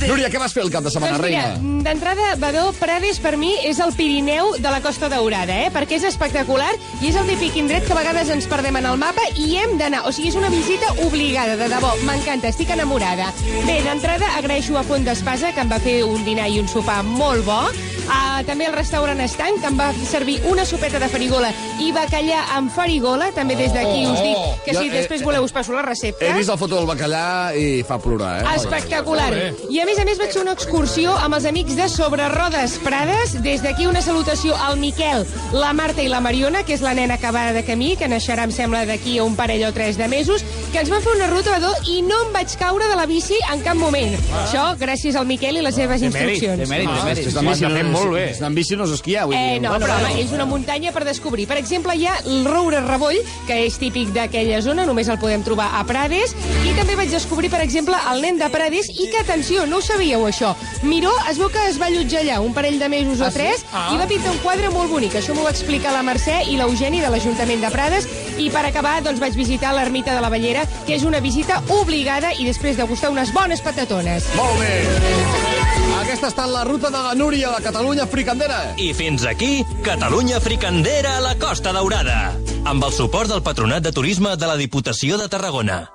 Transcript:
Núria, què vas fer el cap de setmana, reina? D'entrada, Badó, Prades per mi és el Pirineu de la Costa Daurada, perquè és espectacular i és el típic indret que a vegades ens perdem en el mapa i hem d'anar. O sigui, és una visita obligada, de debò. M'encanta, estic enamorada. Bé, d'entrada, agraeixo a Font d'Espasa, que em va fer un dinar i un sopar molt bo. També el restaurant Estanc, que em va servir una sopeta de farigola i bacallà amb farigola. També des d'aquí us dic que si després voleu us passo la recepta. He vist la foto del bacallà i fa plorar, Espectacular. I a més vaig fer una excursió amb els amics de Sobre Rodes Prades. Des d'aquí una salutació al Miquel, la Marta i la Mariona, que és la nena que va de camí, que naixerà, em sembla, d'aquí a un parell o 3 de mesos, que ens van fer una ruta i no em vaig caure de la bici en cap moment. Això gràcies al Miquel i les seves instruccions. De mèrit. Molt bé. Si en bici no s'esquiar. No, però home, és una muntanya per descobrir. Per exemple, hi ha el Roure Revoll, que és típic d'aquella zona, només el podem trobar a Prades, i també vaig descobrir, per exemple, el nen de Prades, i que, atenció, no ho sabíeu, això. Miró, es veu que es va allotjar allà un parell de mesos o 3 i va pintar un quadre molt bonic. Això m'ho va explicar la Mercè i l'Eugeni de l'Ajuntament de Prades. I per acabar, doncs, vaig visitar l'Ermita de la Bellera, que és una visita obligada i després de gustar unes bones patatones. Molt bé. Aquesta ha estat la ruta de la Núria, la Catalunya fricandera. I fins aquí, Catalunya fricandera a la Costa Daurada. Amb el suport del Patronat de Turisme de la Diputació de Tarragona.